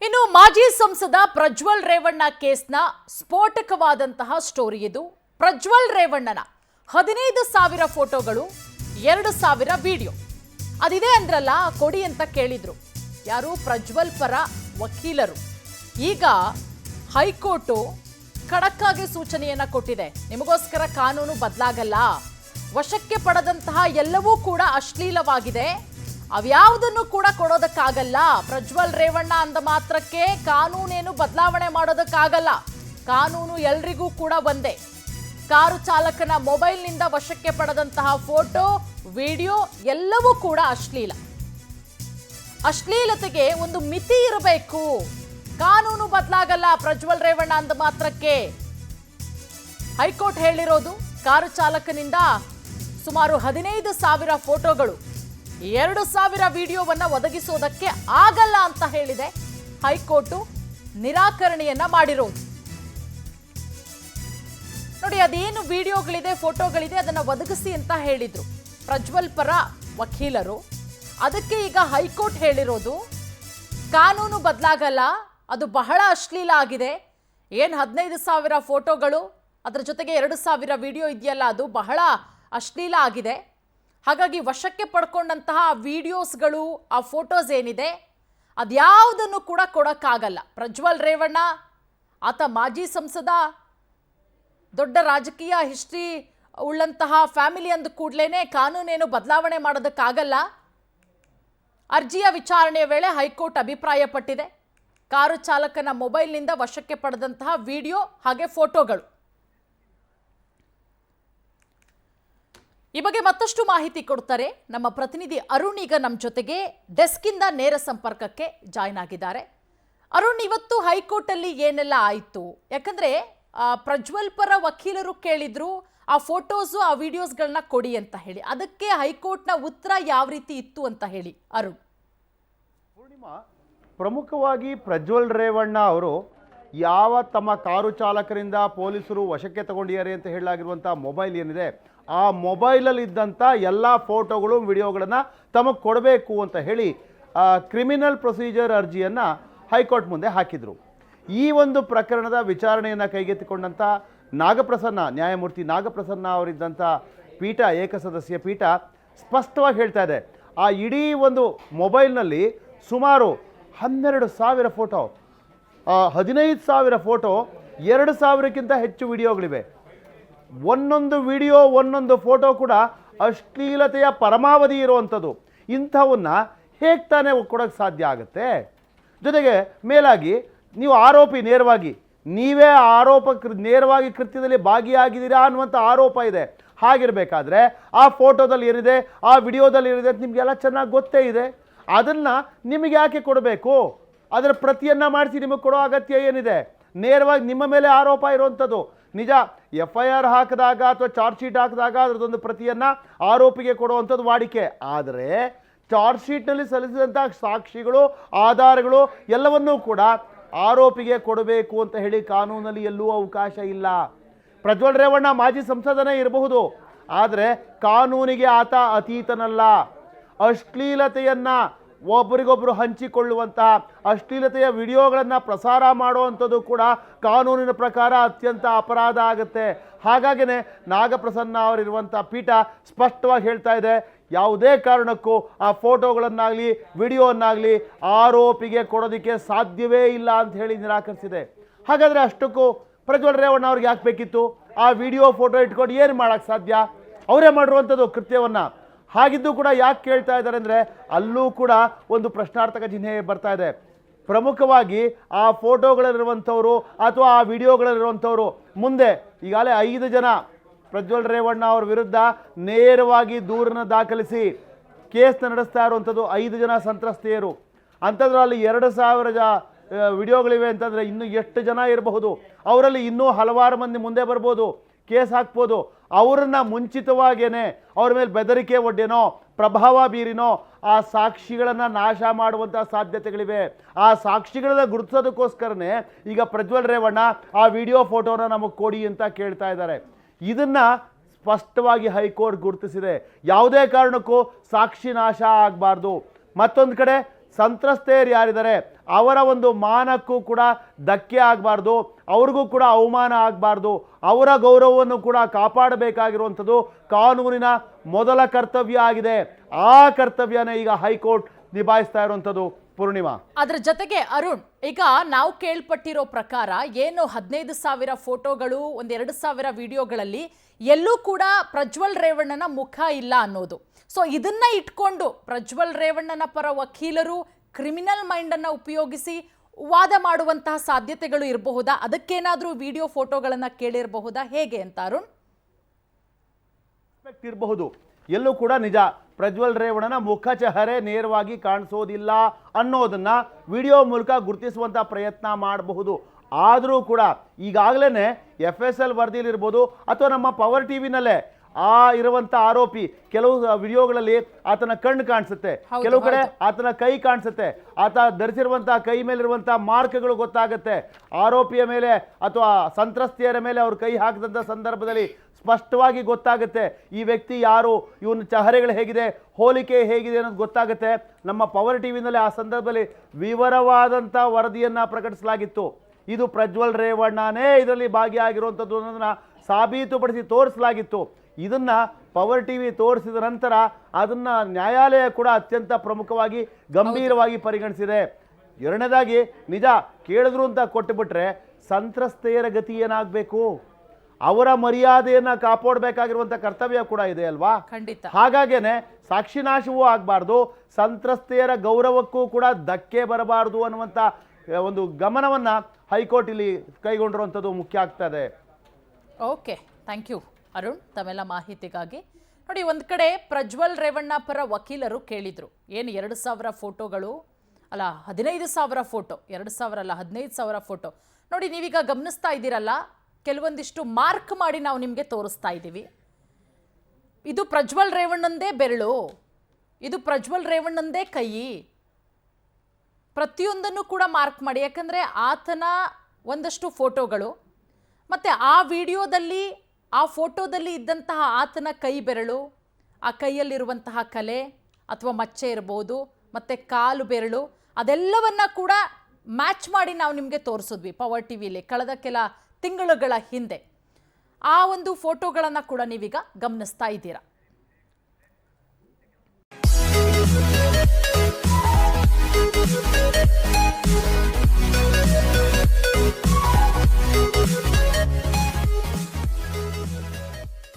ಇನ್ನು ಮಾಜಿ ಸಂಸದ ಪ್ರಜ್ವಲ್ ರೇವಣ್ಣ ಕೇಸ್ನ ಸ್ಫೋಟಕವಾದಂತಹ ಸ್ಟೋರಿ ಇದು. ಪ್ರಜ್ವಲ್ ರೇವಣ್ಣನ 15,000 ಫೋಟೋಗಳು, 2,000 ವಿಡಿಯೋ ಅದಿದೆ ಅಂದ್ರಲ್ಲ, ಕೊಡಿ ಅಂತ ಕೇಳಿದ್ರು ಯಾರು? ಪ್ರಜ್ವಲ್ ಪರ ವಕೀಲರು. ಈಗ ಹೈಕೋರ್ಟು ಖಡಕ್ಕಾಗಿ ಸೂಚನೆಯನ್ನ ಕೊಟ್ಟಿದೆ. ನಿಮಗೋಸ್ಕರ ಕಾನೂನು ಬದಲಾಗಲ್ಲ, ವಶಕ್ಕೆ ಪಡೆದಂತಹ ಎಲ್ಲವೂ ಕೂಡ ಅಶ್ಲೀಲವಾಗಿದೆ, ಅವ್ಯಾವುದನ್ನು ಕೂಡ ಕೊಡೋದಕ್ಕಾಗಲ್ಲ. ಪ್ರಜ್ವಲ್ ರೇವಣ್ಣ ಅಂದ ಮಾತ್ರಕ್ಕೆ ಕಾನೂನೇನು ಬದಲಾವಣೆ ಮಾಡೋದಕ್ಕಾಗಲ್ಲ. ಕಾನೂನು ಎಲ್ರಿಗೂ ಕೂಡ ಒಂದೇ. ಕಾರು ಚಾಲಕನ ಮೊಬೈಲ್ನಿಂದ ವಶಕ್ಕೆ ಪಡೆದಂತಹ ಫೋಟೋ, ವಿಡಿಯೋ ಎಲ್ಲವೂ ಕೂಡ ಅಶ್ಲೀಲ. ಅಶ್ಲೀಲತೆಗೆ ಒಂದು ಮಿತಿ ಇರಬೇಕು. ಕಾನೂನು ಬದಲಾಗಲ್ಲ ಪ್ರಜ್ವಲ್ ರೇವಣ್ಣ ಅಂದ ಮಾತ್ರಕ್ಕೆ. ಹೈಕೋರ್ಟ್ ಹೇಳಿರೋದು, ಕಾರು ಚಾಲಕನಿಂದ ಸುಮಾರು 15,000 ಫೋಟೋಗಳು, 2,000 ವಿಡಿಯೋವನ್ನ ಒದಗಿಸೋದಕ್ಕೆ ಆಗಲ್ಲ ಅಂತ ಹೇಳಿದೆ. ಹೈಕೋರ್ಟ್ ನಿರಾಕರಣೆಯನ್ನ ಮಾಡಿರೋದು. ನೋಡಿ, ಅದೇನು ವಿಡಿಯೋಗಳಿದೆ, ಫೋಟೋಗಳಿದೆ, ಅದನ್ನ ಒದಗಿಸಿ ಅಂತ ಹೇಳಿದ್ರು ಪ್ರಜ್ವಲ್ ಪರ ವಕೀಲರು. ಅದಕ್ಕೆ ಈಗ ಹೈಕೋರ್ಟ್ ಹೇಳಿರೋದು, ಕಾನೂನು ಬದಲಾಗಲ್ಲ, ಅದು ಬಹಳ ಅಶ್ಲೀಲ ಆಗಿದೆ. ಏನು 15,000 ಫೋಟೋಗಳು, ಅದರ ಜೊತೆಗೆ 2,000 ವಿಡಿಯೋ ಇದೆಯಲ್ಲ, ಅದು ಬಹಳ ಅಶ್ಲೀಲ ಆಗಿದೆ. ಹಾಗಾಗಿ ವಶಕ್ಕೆ ಪಡ್ಕೊಂಡಂತಹ ವಿಡಿಯೋಸ್ಗಳು, ಆ ಫೋಟೋಸ್ ಏನಿದೆ, ಅದ್ಯಾವುದನ್ನು ಕೂಡ ಕೊಡೋಕ್ಕಾಗಲ್ಲ. ಪ್ರಜ್ವಲ್ ರೇವಣ್ಣ ಆತ ಮಾಜಿ ಸಂಸದ, ದೊಡ್ಡ ರಾಜಕೀಯ ಹಿಸ್ಟ್ರಿ ಉಳ್ಳಂತಹ ಫ್ಯಾಮಿಲಿ ಅಂದ ಕೂಡಲೇ ಕಾನೂನೇನು ಬದಲಾವಣೆ ಮಾಡೋದಕ್ಕಾಗಲ್ಲ. ಅರ್ಜಿಯ ವಿಚಾರಣೆಯ ವೇಳೆ ಹೈಕೋರ್ಟ್ ಅಭಿಪ್ರಾಯಪಟ್ಟಿದೆ, ಕಾರು ಚಾಲಕನ ಮೊಬೈಲ್ನಿಂದ ವಶಕ್ಕೆ ಪಡೆದಂತಹ ವಿಡಿಯೋ ಹಾಗೆ ಫೋಟೋಗಳು. ಈ ಬಗ್ಗೆ ಮತ್ತಷ್ಟು ಮಾಹಿತಿ ಕೊಡ್ತಾರೆ ನಮ್ಮ ಪ್ರತಿನಿಧಿ ಅರುಣ್. ಈಗ ನಮ್ಮ ಜೊತೆಗೆ ಡೆಸ್ಕಿಂದ ನೇರ ಸಂಪರ್ಕಕ್ಕೆ ಜಾಯ್ನ್ ಆಗಿದ್ದಾರೆ. ಅರುಣ್, ಇವತ್ತು ಹೈಕೋರ್ಟ್ ಅಲ್ಲಿ ಏನೆಲ್ಲ ಆಯಿತು? ಯಾಕಂದ್ರೆ ಪ್ರಜ್ವಲ್ ಪರ ವಕೀಲರು ಕೇಳಿದ್ರು ಆ ಫೋಟೋಸು, ಆ ವಿಡಿಯೋಸ್ಗಳನ್ನ ಕೊಡಿ ಅಂತ ಹೇಳಿ. ಅದಕ್ಕೆ ಹೈಕೋರ್ಟ್ನ ಉತ್ತರ ಯಾವ ರೀತಿ ಇತ್ತು ಅಂತ ಹೇಳಿ ಅರುಣ್. ಪೂರ್ಣಿಮಾ, ಪ್ರಮುಖವಾಗಿ ಪ್ರಜ್ವಲ್ ರೇವಣ್ಣ ಅವರು ಯಾವ ತಮ್ಮ ಕಾರು ಚಾಲಕರಿಂದ ಪೊಲೀಸರು ವಶಕ್ಕೆ ತಗೊಂಡಿದ್ದಾರೆ ಅಂತ ಹೇಳಲಾಗಿರುವಂಥ ಮೊಬೈಲ್ ಏನಿದೆ, ಆ ಮೊಬೈಲಲ್ಲಿ ಇದ್ದಂಥ ಎಲ್ಲ ಫೋಟೋಗಳು, ವಿಡಿಯೋಗಳನ್ನು ತಮಗೆ ಕೊಡಬೇಕು ಅಂತ ಹೇಳಿ ಕ್ರಿಮಿನಲ್ ಪ್ರೊಸೀಜರ್ ಅರ್ಜಿಯನ್ನು ಹೈಕೋರ್ಟ್ ಮುಂದೆ ಹಾಕಿದರು. ಈ ಒಂದು ಪ್ರಕರಣದ ವಿಚಾರಣೆಯನ್ನು ಕೈಗೆತ್ತಿಕೊಂಡಂಥ ನಾಗಪ್ರಸನ್ನ, ನ್ಯಾಯಮೂರ್ತಿ ನಾಗಪ್ರಸನ್ನ ಅವರಿದ್ದಂಥ ಪೀಠ, ಏಕಸದಸ್ಯ ಪೀಠ ಸ್ಪಷ್ಟವಾಗಿ ಹೇಳ್ತಾ ಇದೆ, ಆ ಇಡೀ ಒಂದು ಮೊಬೈಲ್ನಲ್ಲಿ ಸುಮಾರು 12,000 ಫೋಟೋ, 15,000 ಫೋಟೋ, 2,000ಕ್ಕಿಂತ ಹೆಚ್ಚು ವಿಡಿಯೋಗಳಿವೆ. ಒಂದೊಂದು ವಿಡಿಯೋ, ಒಂದೊಂದು ಫೋಟೋ ಕೂಡ ಅಶ್ಲೀಲತೆಯ ಪರಮಾವಧಿ ಇರುವಂಥದ್ದು. ಇಂಥವನ್ನ ಹೇಗೆ ತಾನೇ ಕೊಡೋಕ್ಕೆ ಸಾಧ್ಯ ಆಗುತ್ತೆ? ಜೊತೆಗೆ ಮೇಲಾಗಿ ನೀವು ಆರೋಪಿ, ನೇರವಾಗಿ ನೀವೇ ನೇರವಾಗಿ ಕೃತ್ಯದಲ್ಲಿ ಭಾಗಿಯಾಗಿದ್ದೀರಾ ಅನ್ನುವಂಥ ಆರೋಪ ಇದೆ. ಹಾಗಿರಬೇಕಾದ್ರೆ ಆ ಫೋಟೋದಲ್ಲಿ ಏನಿದೆ, ಆ ವಿಡಿಯೋದಲ್ಲಿ ಏನಿದೆ ಅಂತ ನಿಮಗೆಲ್ಲ ಚೆನ್ನಾಗಿ ಗೊತ್ತೇ ಇದೆ. ಅದನ್ನು ನಿಮಗೆ ಯಾಕೆ ಕೊಡಬೇಕು? ಅದರ ಪ್ರತಿಯನ್ನು ಮಾಡಿಸಿ ನಿಮಗೆ ಕೊಡೋ ಅಗತ್ಯ ಏನಿದೆ? ನೇರವಾಗಿ ನಿಮ್ಮ ಮೇಲೆ ಆರೋಪ ಇರುವಂಥದ್ದು. ನಿಜ, FIR ಹಾಕಿದಾಗ ಅಥವಾ ಚಾರ್ಜ್ ಶೀಟ್ ಹಾಕಿದಾಗ ಅದರದೊಂದು ಪ್ರತಿಯನ್ನು ಆರೋಪಿಗೆ ಕೊಡುವಂಥದ್ದು ವಾಡಿಕೆ. ಆದರೆ ಚಾರ್ಜ್ ಶೀಟ್ನಲ್ಲಿ ಸಲ್ಲಿಸಿದಂಥ ಸಾಕ್ಷಿಗಳು, ಆಧಾರಗಳು ಎಲ್ಲವನ್ನೂ ಕೂಡ ಆರೋಪಿಗೆ ಕೊಡಬೇಕು ಅಂತ ಹೇಳಿ ಕಾನೂನಲ್ಲಿ ಎಲ್ಲೂ ಅವಕಾಶ ಇಲ್ಲ. ಪ್ರಜ್ವಲ್ ರೇವಣ್ಣ ಮಾಜಿ ಸಂಸದನೇ ಇರಬಹುದು, ಆದರೆ ಕಾನೂನಿಗೆ ಆತ ಅತೀತನಲ್ಲ. ಅಶ್ಲೀಲತೆಯನ್ನು ಒಬ್ಬರಿಗೊಬ್ಬರು ಹಂಚಿಕೊಳ್ಳುವಂತಹ, ಅಶ್ಲೀಲತೆಯ ವಿಡಿಯೋಗಳನ್ನು ಪ್ರಸಾರ ಮಾಡುವಂಥದ್ದು ಕೂಡ ಕಾನೂನಿನ ಪ್ರಕಾರ ಅತ್ಯಂತ ಅಪರಾಧ ಆಗುತ್ತೆ. ಹಾಗಾಗಿನೇ ನಾಗಪ್ರಸನ್ನ ಅವರಿರುವಂಥ ಪೀಠ ಸ್ಪಷ್ಟವಾಗಿ ಹೇಳ್ತಾ ಇದೆ, ಯಾವುದೇ ಕಾರಣಕ್ಕೂ ಆ ಫೋಟೋಗಳನ್ನಾಗಲಿ ವಿಡಿಯೋವನ್ನಾಗಲಿ ಆರೋಪಿಗೆ ಕೊಡೋದಕ್ಕೆ ಸಾಧ್ಯವೇ ಇಲ್ಲ ಅಂತ ಹೇಳಿ ನಿರಾಕರಿಸಿದೆ. ಹಾಗಾದರೆ ಅಷ್ಟಕ್ಕೂ ಪ್ರಜ್ವಲ್ ರೇವಣ್ಣ ಅವ್ರಿಗೆ ಯಾಕೆ ಬೇಕಿತ್ತು? ಆ ವಿಡಿಯೋ, ಫೋಟೋ ಇಟ್ಕೊಂಡು ಏನು ಮಾಡೋಕ್ಕೆ ಸಾಧ್ಯ? ಅವರೇ ಮಾಡಿರುವಂಥದ್ದು ಕೃತ್ಯವನ್ನು. ಹಾಗಿದ್ದು ಕೂಡ ಯಾಕೆ ಕೇಳ್ತಾ ಇದ್ದಾರೆ ಅಂದರೆ, ಅಲ್ಲೂ ಕೂಡ ಒಂದು ಪ್ರಶ್ನಾರ್ಥಕ ಚಿಹ್ನೆ ಬರ್ತಾ ಇದೆ. ಪ್ರಮುಖವಾಗಿ ಆ ಫೋಟೋಗಳಲ್ಲಿರುವಂಥವರು ಅಥವಾ ಆ ವಿಡಿಯೋಗಳಲ್ಲಿರುವಂಥವರು ಮುಂದೆ ಈಗಾಗಲೇ 5 ಜನ ಪ್ರಜ್ವಲ್ ರೇವಣ್ಣ ಅವರ ವಿರುದ್ಧ ನೇರವಾಗಿ ದೂರನ್ನು ದಾಖಲಿಸಿ ಕೇಸ್ನ ನಡೆಸ್ತಾ ಇರುವಂಥದ್ದು 5 ಜನ ಸಂತ್ರಸ್ತೆಯರು. ಅಂಥದ್ರಲ್ಲಿ 2,000 ವಿಡಿಯೋಗಳಿವೆ ಅಂತಂದರೆ ಇನ್ನೂ ಎಷ್ಟು ಜನ ಇರಬಹುದು? ಅವರಲ್ಲಿ ಇನ್ನೂ ಹಲವಾರು ಮಂದಿ ಮುಂದೆ ಬರ್ಬೋದು, ಕೇಸ್ ಹಾಕ್ಬೋದು. ಅವರನ್ನು ಮುಂಚಿತವಾಗೇನೆ ಅವ್ರ ಮೇಲೆ ಬೆದರಿಕೆ ಒಡ್ಡೇನೋ, ಪ್ರಭಾವ ಬೀರಿನೋ ಆ ಸಾಕ್ಷಿಗಳನ್ನು ನಾಶ ಮಾಡುವಂಥ ಸಾಧ್ಯತೆಗಳಿವೆ. ಆ ಸಾಕ್ಷಿಗಳನ್ನ ಗುರುತಿಸೋದಕ್ಕೋಸ್ಕರನೇ ಈಗ ಪ್ರಜ್ವಲ್ ರೇವಣ್ಣ ಆ ವಿಡಿಯೋ, ಫೋಟೋನ ನಮಗೆ ಕೊಡಿ ಅಂತ ಕೇಳ್ತಾ ಇದ್ದಾರೆ. ಇದನ್ನು ಸ್ಪಷ್ಟವಾಗಿ ಹೈಕೋರ್ಟ್ ಗುರುತಿಸಿದೆ. ಯಾವುದೇ ಕಾರಣಕ್ಕೂ ಸಾಕ್ಷಿ ನಾಶ ಆಗಬಾರ್ದು. ಮತ್ತೊಂದು ಕಡೆ ಸಂತ್ರಸ್ತೆಯರು ಯಾರಿದ್ದಾರೆ ಅವರ ಒಂದು ಮಾನಕ್ಕೂ ಕೂಡ ಧಕ್ಕೆ ಆಗಬಾರ್ದು, ಅವ್ರಿಗೂ ಕೂಡ ಅವಮಾನ ಆಗಬಾರ್ದು, ಅವರ ಗೌರವವನ್ನು ಕೂಡ ಕಾಪಾಡಬೇಕಾಗಿರುವಂಥದ್ದು ಕಾನೂನಿನ ಮೊದಲ ಕರ್ತವ್ಯ ಆಗಿದೆ. ಆ ಕರ್ತವ್ಯನೇ ಈಗ ಹೈಕೋರ್ಟ್ ನಿಭಾಯಿಸ್ತಾ ಇರುವಂಥದ್ದು ಪೂರ್ಣಿಮಾ. ಅದ್ರ ಜೊತೆಗೆ ಅರುಣ್, ಈಗ ನಾವು ಕೇಳ್ಪಟ್ಟಿರೋ ಪ್ರಕಾರ ಏನು 15,000 ಫೋಟೋಗಳು, 1,2,000 ವಿಡಿಯೋಗಳಲ್ಲಿ ಎಲ್ಲೂ ಕೂಡ ಪ್ರಜ್ವಲ್ ರೇವಣ್ಣನ ಮುಖ ಇಲ್ಲ ಅನ್ನೋದು. ಸೊ ಇದನ್ನ ಇಟ್ಕೊಂಡು ಪ್ರಜ್ವಲ್ ರೇವಣ್ಣನ ಪರ ವಕೀಲರು ಕ್ರಿಮಿನಲ್ ಮೈಂಡ್ ಅನ್ನ ಉಪಯೋಗಿಸಿ ವಾದ ಮಾಡುವಂತಹ ಸಾಧ್ಯತೆಗಳು ಇರಬಹುದಾ? ಅದಕ್ಕೇನಾದ್ರೂ ವಿಡಿಯೋ ಫೋಟೋಗಳನ್ನ ಕೇಳಿರಬಹುದಾ, ಹೇಗೆ ಅಂತ ಅರುಣ್? ಇರಬಹುದು. ಎಲ್ಲೂ ಕೂಡ ನಿಜ ಪ್ರಜ್ವಲ್ ರೇವಣ್ಣನ ಮುಖ ಚಹರೆ ನೇರವಾಗಿ ಕಾಣಿಸೋದಿಲ್ಲ ಅನ್ನೋದನ್ನ ವಿಡಿಯೋ ಮೂಲಕ ಗುರುತಿಸುವಂತ ಪ್ರಯತ್ನ ಮಾಡಬಹುದು. ಆದರೂ ಕೂಡ ಈಗಾಗಲೇ FSL ವರದಿಲಿರ್ಬೋದು ಅಥವಾ ನಮ್ಮ ಪವರ್ ಟಿವಿನಲ್ಲೇ ಇರುವಂತ ಆರೋಪಿ ಕೆಲವು ವಿಡಿಯೋಗಳಲ್ಲಿ ಆತನ ಕಣ್ಣು ಕಾಣಿಸುತ್ತೆ, ಕೆಲವು ಕಡೆ ಆತನ ಕೈ ಕಾಣಿಸುತ್ತೆ, ಆತ ಧರಿಸಿರುವಂತಹ ಕೈ ಮೇಲಿರುವಂತಹ ಮಾರ್ಕ್ಗಳು ಗೊತ್ತಾಗುತ್ತೆ. ಆರೋಪಿಯ ಮೇಲೆ ಅಥವಾ ಸಂತ್ರಸ್ತೆಯರ ಮೇಲೆ ಅವ್ರ ಕೈ ಹಾಕಿದಂಥ ಸಂದರ್ಭದಲ್ಲಿ ಸ್ಪಷ್ಟವಾಗಿ ಗೊತ್ತಾಗುತ್ತೆ ಈ ವ್ಯಕ್ತಿ ಯಾರು, ಇವನ ಚಹರೆಗಳು ಹೇಗಿದೆ, ಹೋಲಿಕೆ ಹೇಗಿದೆ ಅನ್ನೋದು ಗೊತ್ತಾಗುತ್ತೆ. ನಮ್ಮ ಪವರ್ ಟಿವಿನಲ್ಲಿ ಆ ಸಂದರ್ಭದಲ್ಲಿ ವಿವರವಾದಂಥ ವರದಿಯನ್ನು ಪ್ರಕಟಿಸಲಾಗಿತ್ತು. ಇದು ಪ್ರಜ್ವಲ್ ರೇವಣ್ಣನೇ ಇದರಲ್ಲಿ ಭಾಗಿಯಾಗಿರುವಂಥದ್ದು ಅನ್ನೋದನ್ನ ಸಾಬೀತುಪಡಿಸಿ ತೋರಿಸಲಾಗಿತ್ತು. ಇದನ್ನ ಪವರ್ ಟಿವಿ ತೋರಿಸಿದ ನಂತರ ಅದನ್ನ ನ್ಯಾಯಾಲಯ ಕೂಡ ಅತ್ಯಂತ ಪ್ರಮುಖವಾಗಿ ಗಂಭೀರವಾಗಿ ಪರಿಗಣಿಸಿದೆ. ಎರಡನೇದಾಗಿ ನಿಜ ಕೇಳಿದ್ರು ಅಂತ ಕೊಟ್ಟುಬಿಟ್ರೆ ಸಂತ್ರಸ್ತೆಯರ ಗತಿ ಏನಾಗಬೇಕು, ಅವರ ಮರ್ಯಾದೆಯನ್ನ ಕಾಪಾಡಬೇಕಾಗಿರುವಂತ ಕರ್ತವ್ಯ ಕೂಡ ಇದೆ ಅಲ್ವಾ? ಖಂಡಿತ. ಹಾಗಾಗೇನೆ ಸಾಕ್ಷಿನಾಶವೂ ಆಗಬಾರ್ದು, ಸಂತ್ರಸ್ತೆಯರ ಗೌರವಕ್ಕೂ ಕೂಡ ಧಕ್ಕೆ ಬರಬಾರದು ಅನ್ನುವಂಥ ಒಂದು ಗಮನವನ್ನ ಹೈಕೋರ್ಟ್ ಇಲ್ಲಿ ಕೈಗೊಂಡಿರುವಂಥದ್ದು ಮುಖ್ಯ ಆಗ್ತದೆ. ಓಕೆ, ಥ್ಯಾಂಕ್ ಯು ಅರುಣ್ ತಮ್ಮೆಲ್ಲ ಮಾಹಿತಿಗಾಗಿ. ನೋಡಿ, ಒಂದು ಕಡೆ ಪ್ರಜ್ವಲ್ ರೇವಣ್ಣ ಪರ ವಕೀಲರು ಕೇಳಿದ್ರು, ಏನು 2,000 ಫೋಟೋಗಳು ಅಲ್ಲ 15,000 ಫೋಟೋ, 2,000 ಅಲ್ಲ 15,000 ಫೋಟೋ. ನೋಡಿ, ನೀವೀಗ ಗಮನಿಸ್ತಾ ಇದ್ದೀರಲ್ಲ, ಕೆಲವೊಂದಿಷ್ಟು ಮಾರ್ಕ್ ಮಾಡಿ ನಾವು ನಿಮಗೆ ತೋರಿಸ್ತಾ ಇದ್ದೀವಿ. ಇದು ಪ್ರಜ್ವಲ್ ರೇವಣ್ಣಂದೇ ಬೆರಳು, ಇದು ಪ್ರಜ್ವಲ್ ರೇವಣ್ಣಂದೇ ಕೈ, ಪ್ರತಿಯೊಂದನ್ನು ಕೂಡ ಮಾರ್ಕ್ ಮಾಡಿ. ಯಾಕಂದರೆ ಆತನ ಒಂದಷ್ಟು ಫೋಟೋಗಳು ಮತ್ತು ಆ ವಿಡಿಯೋದಲ್ಲಿ ಆ ಫೋಟೋದಲ್ಲಿ ಇದ್ದಂತಹ ಆತನ ಕೈ ಬೆರಳು, ಆ ಕೈಯಲ್ಲಿರುವಂತಹ ಕಲೆ ಅಥವಾ ಮಚ್ಚೆ ಇರ್ಬೋದು, ಮತ್ತು ಕಾಲು ಬೆರಳು, ಅದೆಲ್ಲವನ್ನ ಕೂಡ ಮ್ಯಾಚ್ ಮಾಡಿ ನಾವು ನಿಮಗೆ ತೋರಿಸಿದ್ವಿ ಪವರ್ ಟಿವಿಲಿ ಕಳೆದ ಕೆಲ ತಿಂಗಳುಗಳ ಹಿಂದೆ. ಆ ಒಂದು ಫೋಟೋಗಳನ್ನು ಕೂಡ ನೀವೀಗ ಗಮನಿಸ್ತಾ ಇದ್ದೀರಾ.